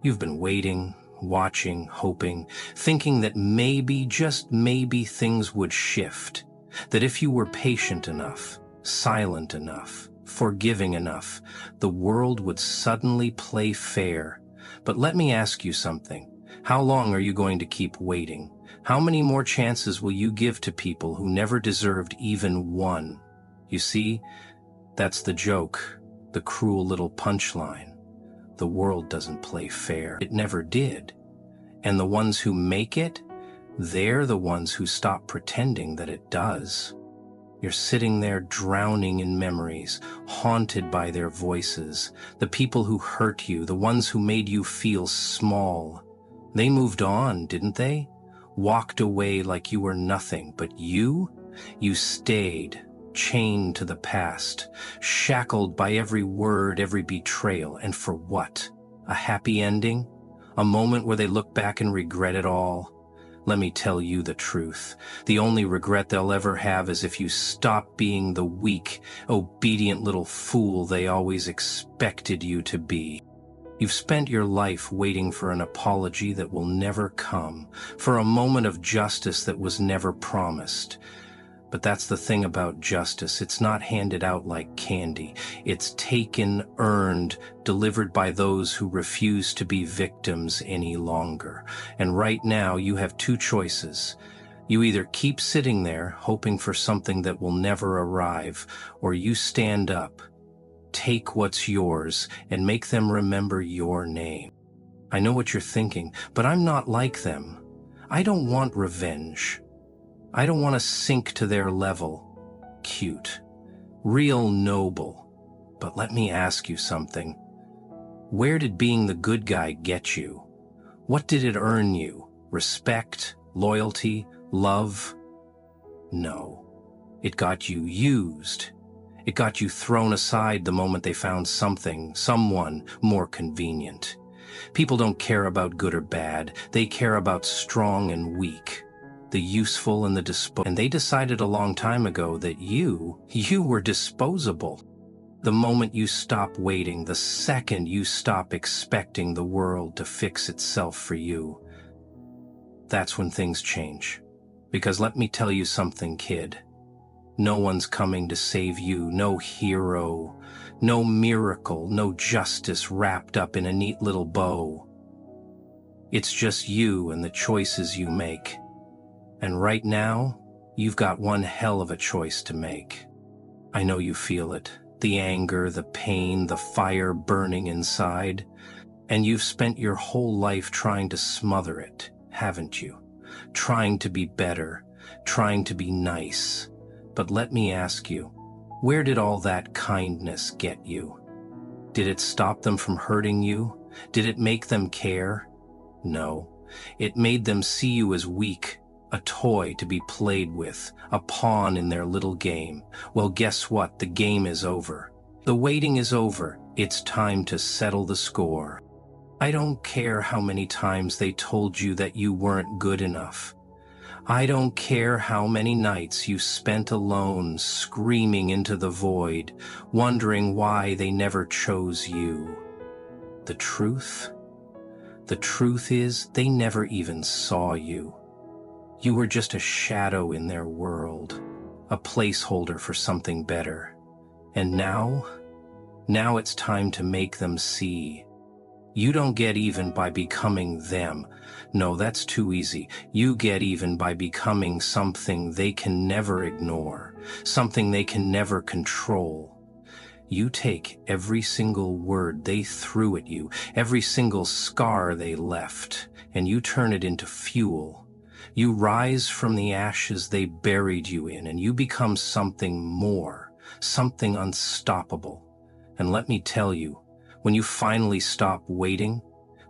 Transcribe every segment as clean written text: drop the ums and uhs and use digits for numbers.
You've been waiting, watching, hoping, thinking that maybe, just maybe, things would shift. That if you were patient enough, silent enough, forgiving enough, the world would suddenly play fair. But let me ask you something. How long are you going to keep waiting? How many more chances will you give to people who never deserved even one? You see, that's the joke, the cruel little punchline. The world doesn't play fair. It never did. And the ones who make it, they're the ones who stop pretending that it does. You're sitting there drowning in memories, haunted by their voices, the people who hurt you, the ones who made you feel small. They moved on, didn't they? Walked away like you were nothing, but you stayed, chained to the past, shackled by every word, every betrayal, and for what? A happy ending? A moment where they look back and regret it all? Let me tell you the truth. The only regret they'll ever have is if you stop being the weak, obedient little fool they always expected you to be. You've spent your life waiting for an apology that will never come, for a moment of justice that was never promised. But that's the thing about justice. It's not handed out like candy. It's taken, earned, delivered by those who refuse to be victims any longer. And right now, you have two choices. You either keep sitting there, hoping for something that will never arrive, or you stand up, take what's yours, and make them remember your name. I know what you're thinking, but I'm not like them. I don't want revenge. I don't want to sink to their level. Cute. Real noble. But let me ask you something. Where did being the good guy get you? What did it earn you? Respect? Loyalty? Love? No. It got you used. It got you thrown aside the moment they found someone more convenient. People don't care about good or bad. They care about strong and weak, the useful and the disposable. And they decided a long time ago that you were disposable. The moment you stop waiting, the second you stop expecting the world to fix itself for you, that's when things change. Because let me tell you something, kid. No one's coming to save you, no hero, no miracle, no justice wrapped up in a neat little bow. It's just you and the choices you make. And right now, you've got one hell of a choice to make. I know you feel it, the anger, the pain, the fire burning inside. And you've spent your whole life trying to smother it, haven't you? Trying to be better, trying to be nice. But let me ask you, where did all that kindness get you? Did it stop them from hurting you? Did it make them care? No. It made them see you as weak, a toy to be played with, a pawn in their little game. Well, guess what? The game is over. The waiting is over. It's time to settle the score. I don't care how many times they told you that you weren't good enough. I don't care how many nights you spent alone, screaming into the void, wondering why they never chose you. The truth is they never even saw you. You were just a shadow in their world, a placeholder for something better. And now it's time to make them see. You don't get even by becoming them. No, that's too easy. You get even by becoming something they can never ignore, something they can never control. You take every single word they threw at you, every single scar they left, and you turn it into fuel. You rise from the ashes they buried you in, and you become something more, something unstoppable. And let me tell you, when you finally stop waiting,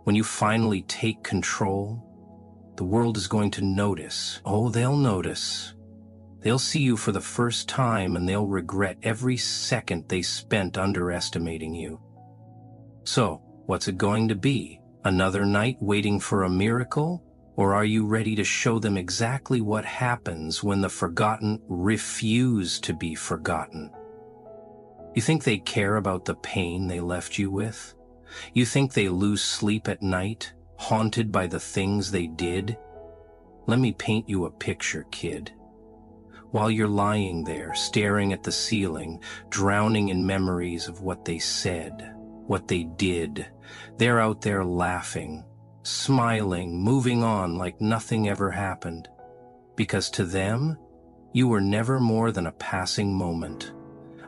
when you finally take control, the world is going to notice. Oh, they'll notice. They'll see you for the first time, and they'll regret every second they spent underestimating you. So, what's it going to be? Another night waiting for a miracle? Or are you ready to show them exactly what happens when the forgotten refuse to be forgotten? You think they care about the pain they left you with? You think they lose sleep at night, haunted by the things they did? Let me paint you a picture, kid. While you're lying there, staring at the ceiling, drowning in memories of what they said, what they did, they're out there laughing, smiling, moving on like nothing ever happened. Because to them, you were never more than a passing moment,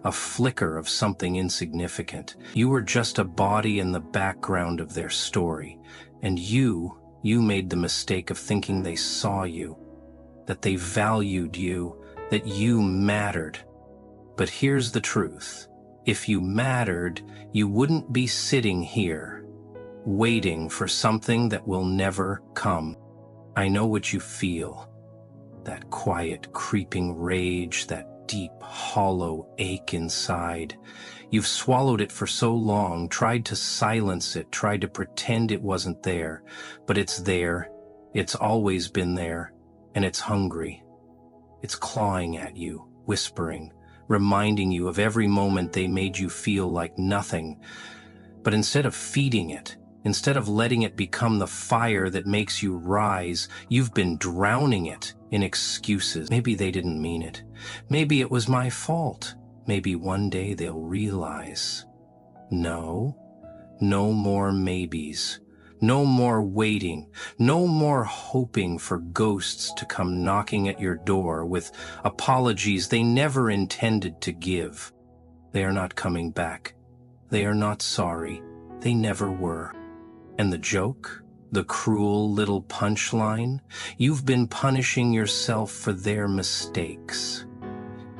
a flicker of something insignificant. You were just a body in the background of their story, and you made the mistake of thinking they saw you, that they valued you, that you mattered. But here's the truth. If you mattered, you wouldn't be sitting here, waiting for something that will never come. I know what you feel. That quiet, creeping rage, that deep, hollow ache inside. You've swallowed it for so long, tried to silence it, tried to pretend it wasn't there. But it's there. It's always been there. And it's hungry. It's clawing at you, whispering, reminding you of every moment they made you feel like nothing. But instead of feeding it, instead of letting it become the fire that makes you rise, you've been drowning it in excuses. Maybe they didn't mean it. Maybe it was my fault. Maybe one day they'll realize. No, no more maybes. No more waiting, no more hoping for ghosts to come knocking at your door with apologies they never intended to give. They are not coming back. They are not sorry. They never were. And the joke? The cruel little punchline? You've been punishing yourself for their mistakes,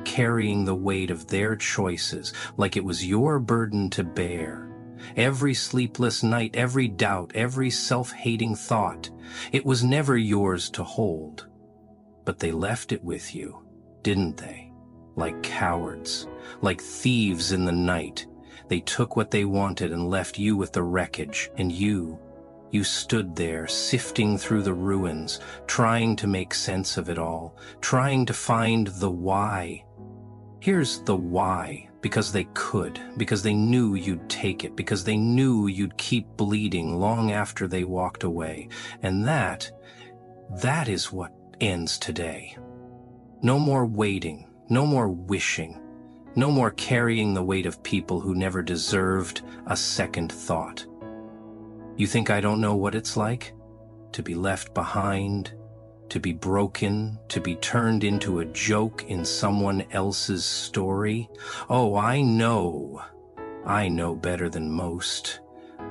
carrying the weight of their choices like it was your burden to bear. Every sleepless night, every doubt, every self-hating thought, it was never yours to hold. But they left it with you, didn't they? Like cowards, like thieves in the night. They took what they wanted and left you with the wreckage, and you stood there, sifting through the ruins, trying to make sense of it all, trying to find the why. Here's the why. Because they could, because they knew you'd take it, because they knew you'd keep bleeding long after they walked away. And that is what ends today. No more waiting, no more wishing, no more carrying the weight of people who never deserved a second thought. You think I don't know what it's like? To be left behind, to be broken, to be turned into a joke in someone else's story? Oh, I know better than most.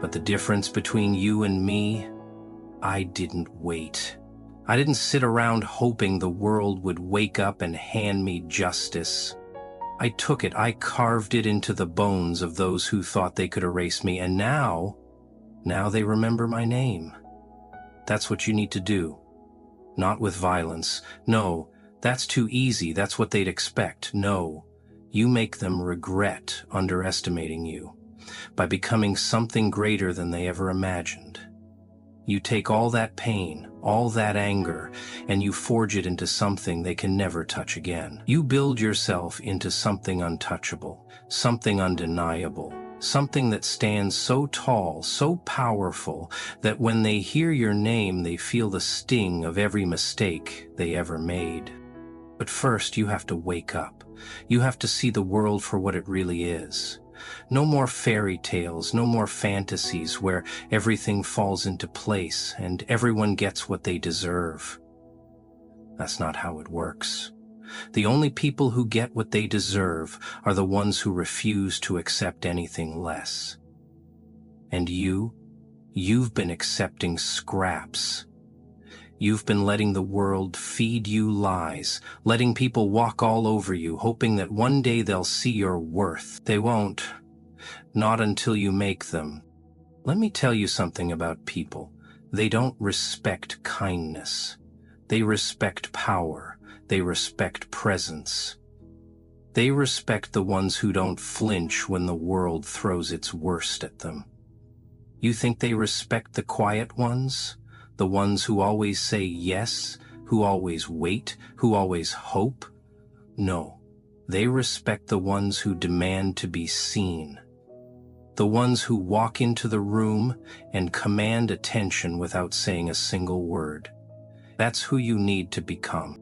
But the difference between you and me, I didn't wait. I didn't sit around hoping the world would wake up and hand me justice. I took it, I carved it into the bones of those who thought they could erase me, and now they remember my name. That's what you need to do. Not with violence. No, that's too easy. That's what they'd expect. No, you make them regret underestimating you by becoming something greater than they ever imagined. You take all that pain, all that anger, and you forge it into something they can never touch again. You build yourself into something untouchable, something undeniable, something that stands so tall, so powerful, that when they hear your name, they feel the sting of every mistake they ever made. But first, you have to wake up. You have to see the world for what it really is. No more fairy tales, no more fantasies where everything falls into place and everyone gets what they deserve. That's not how it works. The only people who get what they deserve are the ones who refuse to accept anything less. And you've been accepting scraps. You've been letting the world feed you lies, letting people walk all over you, hoping that one day they'll see your worth. They won't. Not until you make them. Let me tell you something about people. They don't respect kindness. They respect power. They respect presence. They respect the ones who don't flinch when the world throws its worst at them. You think they respect the quiet ones? The ones who always say yes, who always wait, who always hope? No, they respect the ones who demand to be seen. The ones who walk into the room and command attention without saying a single word. That's who you need to become.